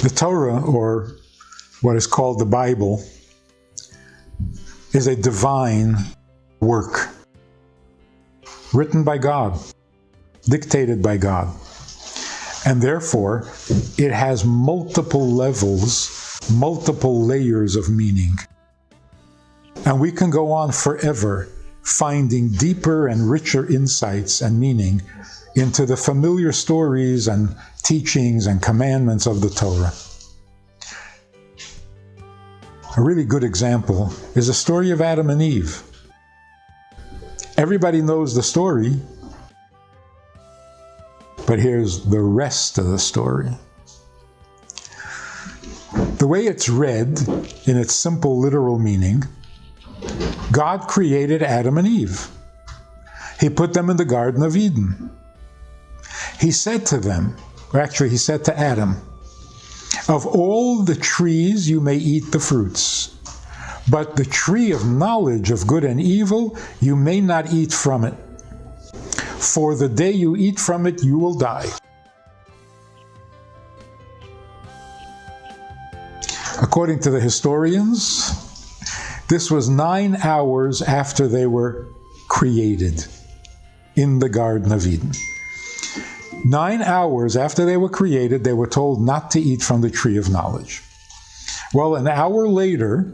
The Torah, or what is called the Bible, is a divine work, written by God, dictated by God. And therefore, it has multiple levels, multiple layers of meaning. And we can go on forever finding deeper and richer insights and meaning into the familiar stories and teachings and commandments of the Torah. A really good example is the story of Adam and Eve. Everybody knows the story, but here's the rest of the story. The way it's read, in its simple literal meaning, God created Adam and Eve. He put them in the Garden of Eden. He said to them, or actually he said to Adam, "Of all the trees you may eat the fruits, but the tree of knowledge of good and evil you may not eat from it. For the day you eat from it, you will die." According to the historians, this was 9 hours after they were created in the Garden of Eden. 9 hours after they were created, they were told not to eat from the tree of knowledge. Well, an hour later,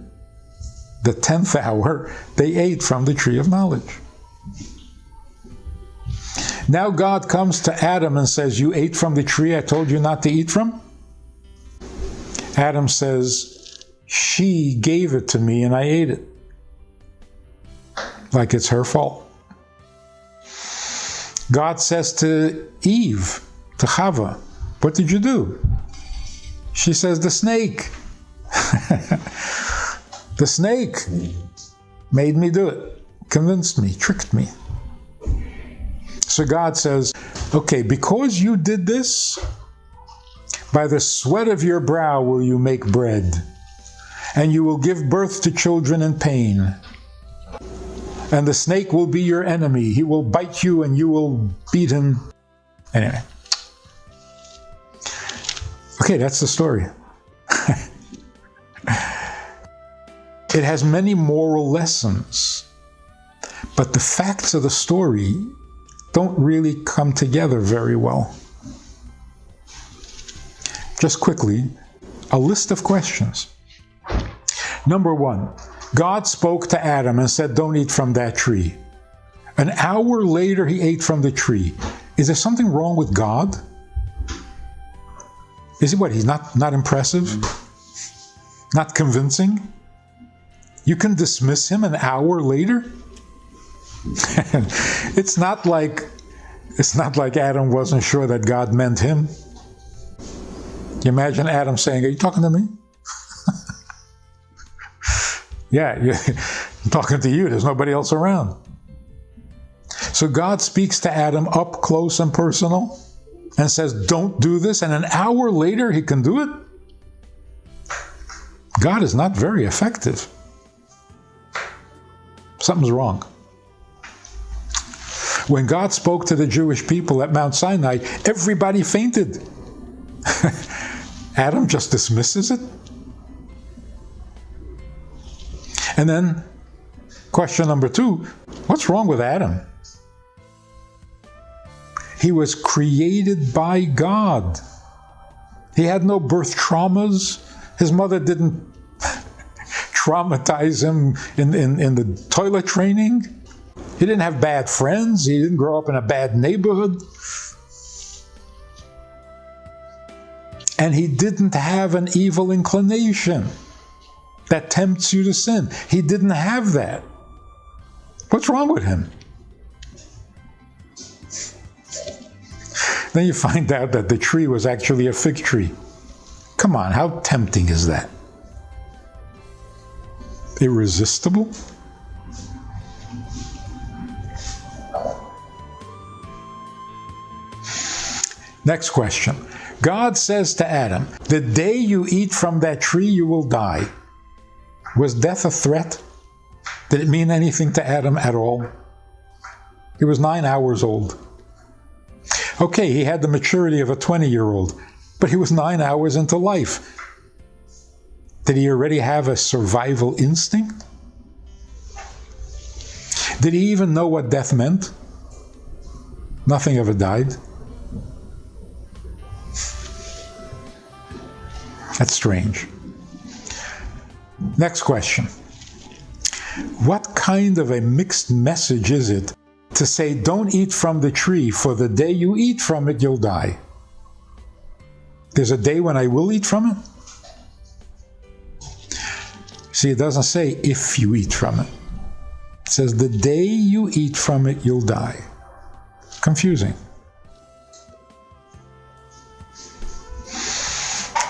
the 10th hour, they ate from the tree of knowledge. Now God comes to Adam and says, "You ate from the tree I told you not to eat from?" Adam says, "She gave it to me and I ate it." Like it's her fault. God says to Eve, to Chava, "What did you do?" She says, "The snake." The snake made me do it, convinced me, tricked me. So God says, "Okay, because you did this, by the sweat of your brow will you make bread, and you will give birth to children in pain. And the snake will be your enemy. He will bite you and you will beat him." Anyway. Okay, that's the story. It has many moral lessons, but the facts of the story don't really come together very well. Just quickly, a list of questions. Number 1, God spoke to Adam and said, "Don't eat from that tree." An hour later, he ate from the tree. Is there something wrong with God? Is it what? He's not impressive? Not convincing? You can dismiss him an hour later? It's not like Adam wasn't sure that God meant him. You imagine Adam saying, "Are you talking to me?" Yeah, I'm talking to you. There's nobody else around. So God speaks to Adam up close and personal and says, "Don't do this." And an hour later, he can do it? God is not very effective. Something's wrong. When God spoke to the Jewish people at Mount Sinai, everybody fainted. Adam just dismisses it. And then, question number 2, what's wrong with Adam? He was created by God. He had no birth traumas. His mother didn't traumatize him in the toilet training. He didn't have bad friends. He didn't grow up in a bad neighborhood. And he didn't have an evil inclination that tempts you to sin. He didn't have that. What's wrong with him? Then you find out that the tree was actually a fig tree. Come on, how tempting is that? Irresistible? Next question. God says to Adam, "The day you eat from that tree, you will die." Was death a threat? Did it mean anything to Adam at all? He was 9 hours old. Okay, he had the maturity of a 20-year-old. But he was 9 hours into life. Did he already have a survival instinct? Did he even know what death meant? Nothing ever died. That's strange. Next question. What kind of a mixed message is it to say, don't eat from the tree, for the day you eat from it, you'll die? There's a day when I will eat from it? See, it doesn't say if you eat from it. It says the day you eat from it, you'll die. Confusing.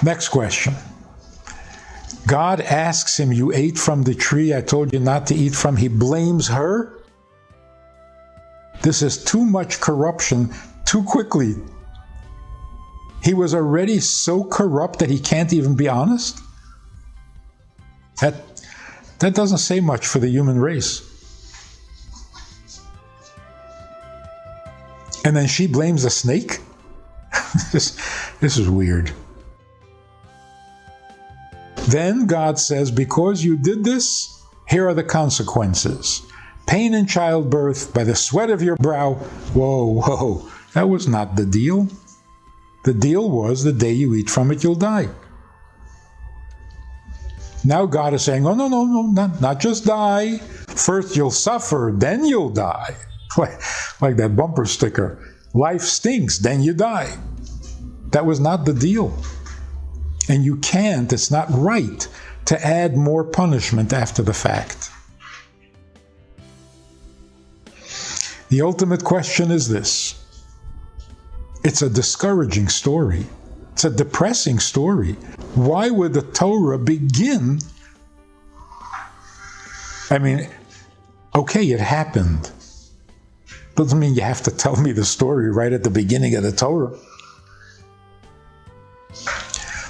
Next question. God asks him, you ate from the tree I told you not to eat from. He blames her. This is too much corruption too quickly. He was already so corrupt that he can't even be honest. That doesn't say much for the human race. And then she blames the snake? This is weird. Then God says, because you did this, here are the consequences. Pain in childbirth by the sweat of your brow. Whoa, that was not the deal. The deal was the day you eat from it, you'll die. Now God is saying, oh, no, not just die. First you'll suffer, then you'll die. Like that bumper sticker. Life stinks, then you die. That was not the deal. And you can't, it's not right to add more punishment after the fact. The ultimate question is this. It's a discouraging story. It's a depressing story. Why would the Torah begin? I mean, okay, it happened. Doesn't mean you have to tell me the story right at the beginning of the Torah.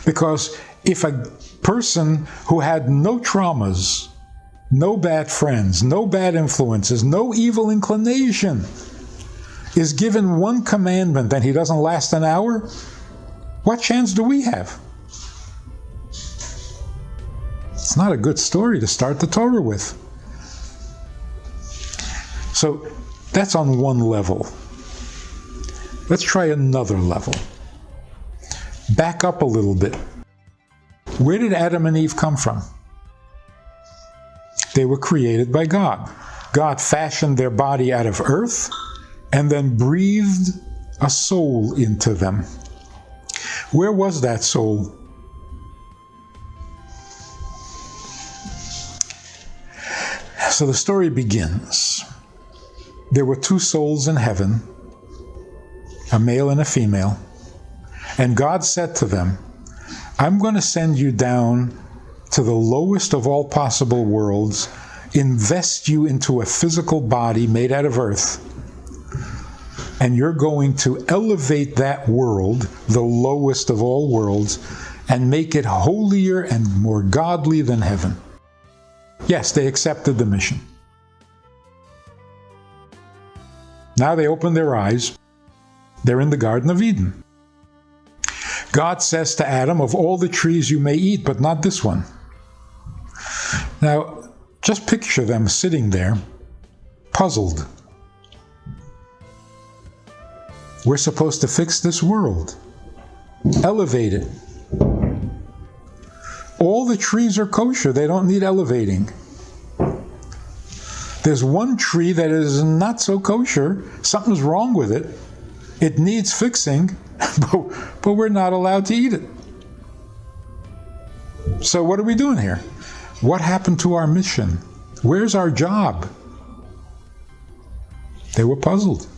Because if a person who had no traumas, no bad friends, no bad influences, no evil inclination, is given one commandment and he doesn't last an hour, what chance do we have? It's not a good story to start the Torah with. So that's on one level. Let's try another level. Back up a little bit. Where did Adam and Eve come from? They were created by God. God fashioned their body out of earth and then breathed a soul into them. Where was that soul? So the story begins. There were two souls in heaven, a male and a female, and God said to them, I'm going to send you down to the lowest of all possible worlds, invest you into a physical body made out of earth, and you're going to elevate that world, the lowest of all worlds, and make it holier and more godly than heaven. Yes, they accepted the mission. Now they open their eyes. They're in the Garden of Eden. God says to Adam, of all the trees you may eat, but not this one. Now, just picture them sitting there, puzzled. We're supposed to fix this world, elevate it. All the trees are kosher, they don't need elevating. There's one tree that is not so kosher, something's wrong with it. It needs fixing, but we're not allowed to eat it. So what are we doing here? What happened to our mission? Where's our job? They were puzzled.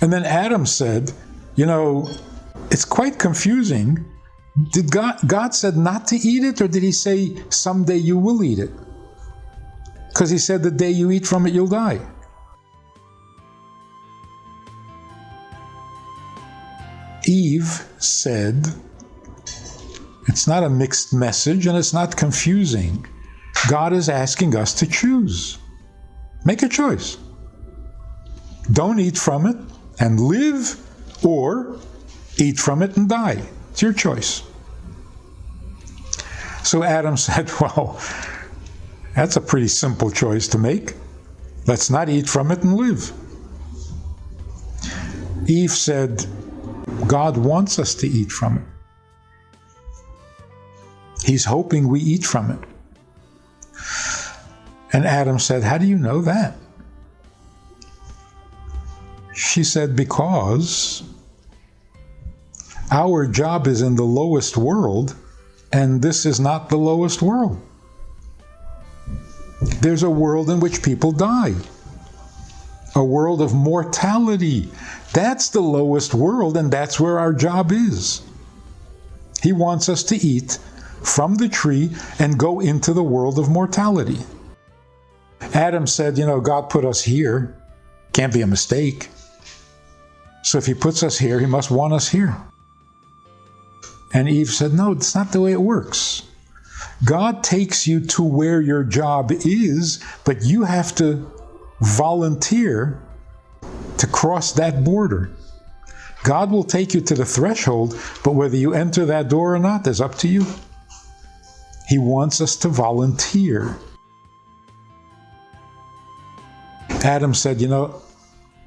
And then Adam said, it's quite confusing. Did God said not to eat it, or did he say someday you will eat it? Because he said the day you eat from it, you'll die. Eve said, it's not a mixed message and it's not confusing. God is asking us to choose. Make a choice. Don't eat from it and live, or Eat from it and die. It's your choice. So Adam said, well, that's a pretty simple choice to make. Let's not eat from it and live. Eve said, God wants us to eat from it. He's hoping we eat from it. And Adam said, how do you know that? She said, because our job is in the lowest world, and this is not the lowest world. There's a world in which people die. A world of mortality. That's the lowest world, and that's where our job is. He wants us to eat from the tree and go into the world of mortality. Adam said, God put us here. Can't be a mistake. So if he puts us here, he must want us here. And Eve said, no, it's not the way it works. God takes you to where your job is, but you have to volunteer to cross that border. God will take you to the threshold, but whether you enter that door or not is up to you. He wants us to volunteer. Adam said,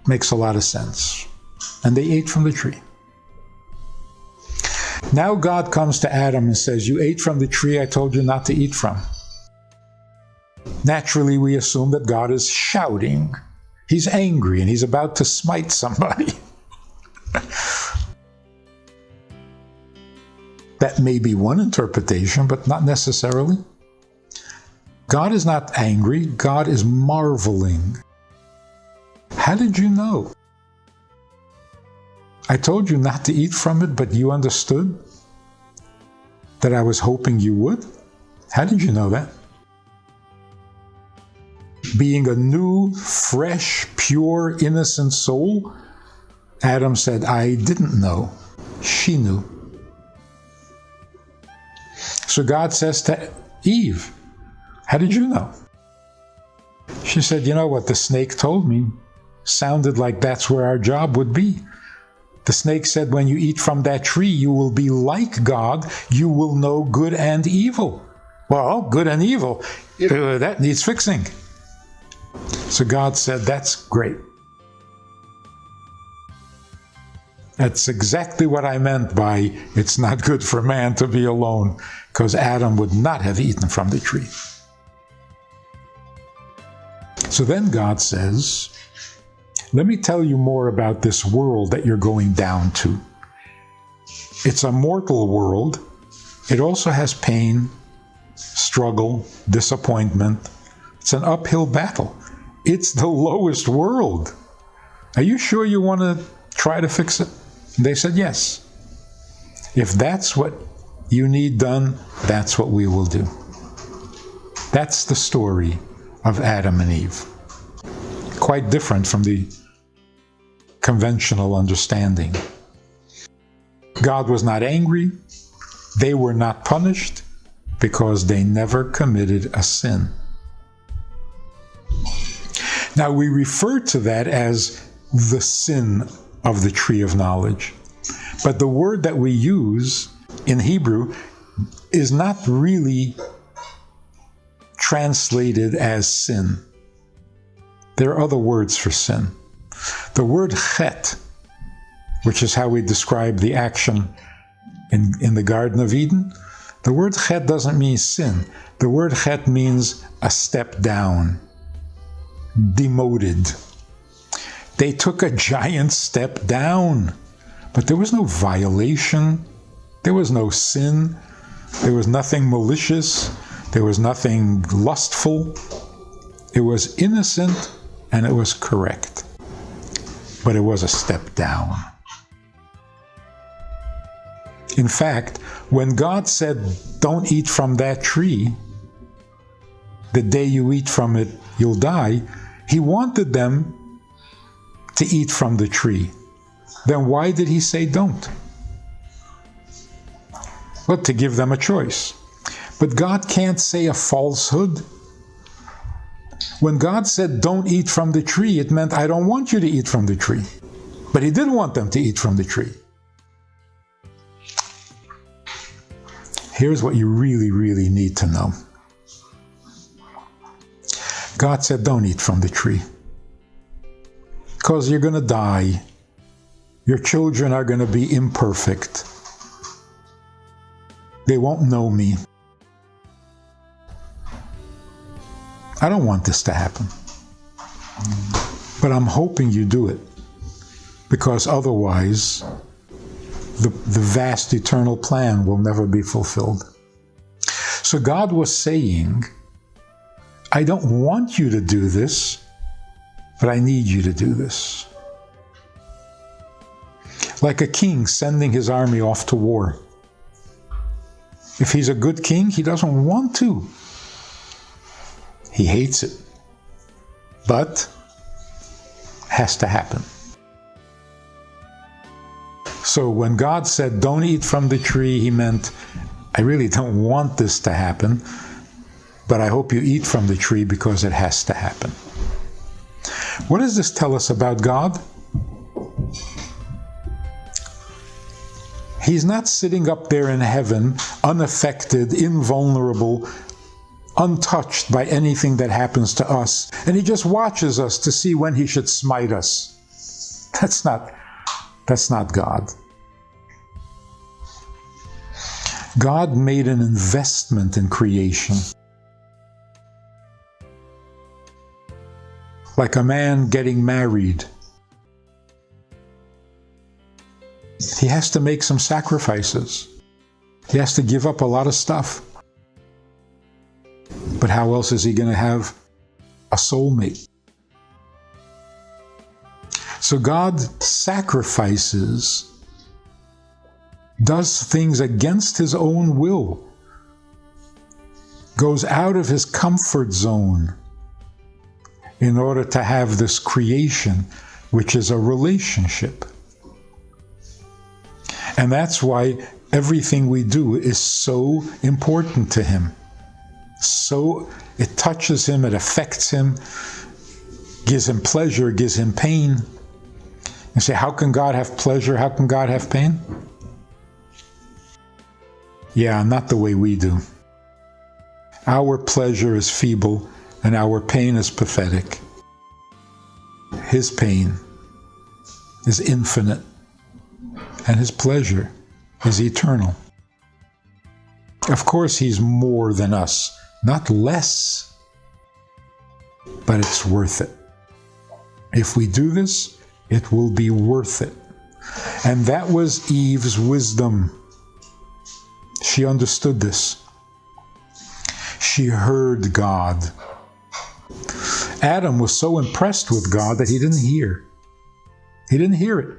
makes a lot of sense. And they ate from the tree. Now God comes to Adam and says, you ate from the tree I told you not to eat from. Naturally, we assume that God is shouting. He's angry and he's about to smite somebody. That may be one interpretation, but not necessarily. God is not angry. God is marveling. How did you know? I told you not to eat from it, but you understood that I was hoping you would? How did you know that? Being a new, fresh, pure, innocent soul, Adam said, I didn't know. She knew. So God says to Eve, how did you know? She said, what the snake told me sounded like that's where our job would be. The snake said, when you eat from that tree, you will be like God. You will know good and evil. Well, good and evil, that needs fixing. So God said, that's great. That's exactly what I meant by it's not good for man to be alone, because Adam would not have eaten from the tree. So then God says, let me tell you more about this world that you're going down to. It's a mortal world. It also has pain, struggle, disappointment. It's an uphill battle. It's the lowest world. Are you sure you want to try to fix it? And they said, yes. If that's what you need done, that's what we will do. That's the story of Adam and Eve. Quite different from the conventional understanding. God was not angry. They were not punished because they never committed a sin. Now we refer to that as the sin of the tree of knowledge. But the word that we use in Hebrew is not really translated as sin. There are other words for sin. The word chet, which is how we describe the action in the Garden of Eden, the word chet doesn't mean sin. The word chet means a step down, demoted. They took a giant step down, but there was no violation. There was no sin. There was nothing malicious. There was nothing lustful. It was innocent and it was correct. But it was a step down. In fact, when God said, don't eat from that tree, the day you eat from it, you'll die, He wanted them to eat from the tree. Then why did He say don't? Well, to give them a choice. But God can't say a falsehood. When God said, don't eat from the tree, it meant, I don't want you to eat from the tree. But He did want them to eat from the tree. Here's what you really, really need to know. God said, don't eat from the tree, because you're going to die. Your children are going to be imperfect. They won't know me. I don't want this to happen. But I'm hoping you do it, because otherwise the vast eternal plan will never be fulfilled. So God was saying, I don't want you to do this, but I need you to do this. Like a king sending his army off to war. If he's a good king, he doesn't want to. He hates it. But has to happen. So when God said, don't eat from the tree, he meant, I really don't want this to happen, but I hope you eat from the tree because it has to happen. What does this tell us about God? He's not sitting up there in heaven, unaffected, invulnerable, untouched by anything that happens to us, and he just watches us to see when he should smite us. That's not God. God made an investment in creation. Like a man getting married. He has to make some sacrifices. He has to give up a lot of stuff. But how else is he going to have a soulmate? So God sacrifices, does things against his own will, goes out of his comfort zone in order to have this creation, which is a relationship. And that's why everything we do is so important to him. So it touches him, it affects him, gives him pleasure, gives him pain. You say, how can God have pleasure? How can God have pain? Yeah, not the way we do. Our pleasure is feeble and our pain is pathetic. His pain is infinite and his pleasure is eternal. Of course, he's more than us, not less, but it's worth it. If we do this, it will be worth it. And that was Eve's wisdom. She understood this. She heard God. Adam was so impressed with God that he didn't hear. He didn't hear it.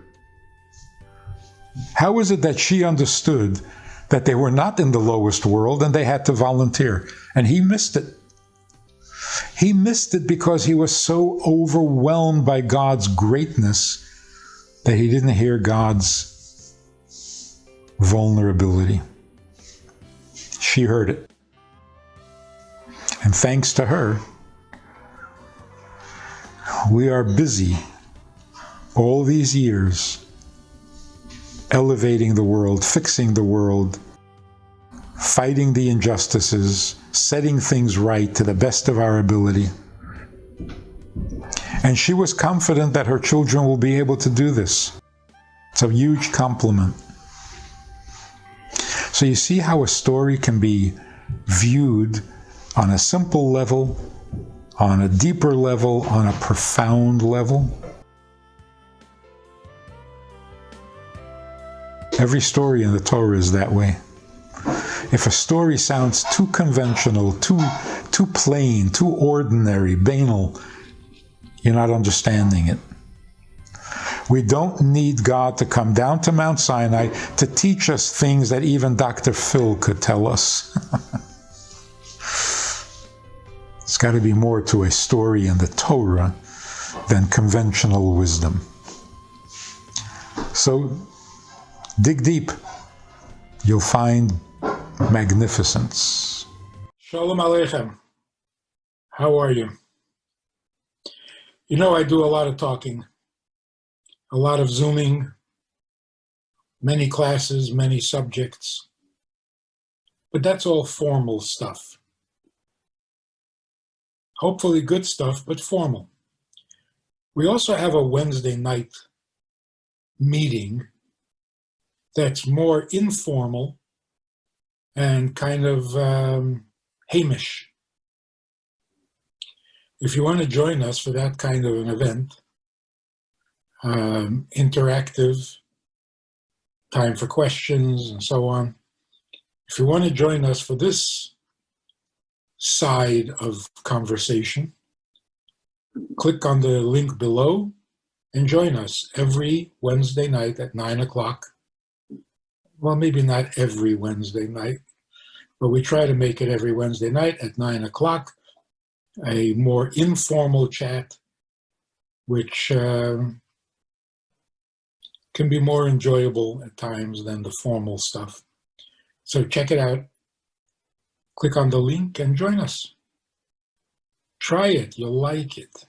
How is it that she understood that they were not in the lowest world and they had to volunteer? And he missed it. He missed it because he was so overwhelmed by God's greatness that he didn't hear God's vulnerability. She heard it. And thanks to her, we are busy all these years elevating the world, fixing the world, fighting the injustices, setting things right to the best of our ability. And she was confident that her children will be able to do this. It's a huge compliment. So you see how a story can be viewed on a simple level, on a deeper level, on a profound level. Every story in the Torah is that way. If a story sounds too conventional, too plain, too ordinary, banal, you're not understanding it. We don't need God to come down to Mount Sinai to teach us things that even Dr. Phil could tell us. It's got to be more to a story in the Torah than conventional wisdom. So, dig deep. You'll find magnificence. Shalom Aleichem. How are you? You know, I do a lot of talking, a lot of Zooming, many classes, many subjects. But that's all formal stuff. Hopefully good stuff, but formal. We also have a Wednesday night meeting that's more informal and kind of Hamish. If you want to join us for that kind of an event, interactive, time for questions and so on. If you want to join us for this side of conversation, click on the link below and join us every Wednesday night at 9 o'clock. Well, maybe not every Wednesday night, but we try to make it every Wednesday night at 9 o'clock, a more informal chat, which can be more enjoyable at times than the formal stuff. So check it out. Click on the link and join us. Try it. You'll like it.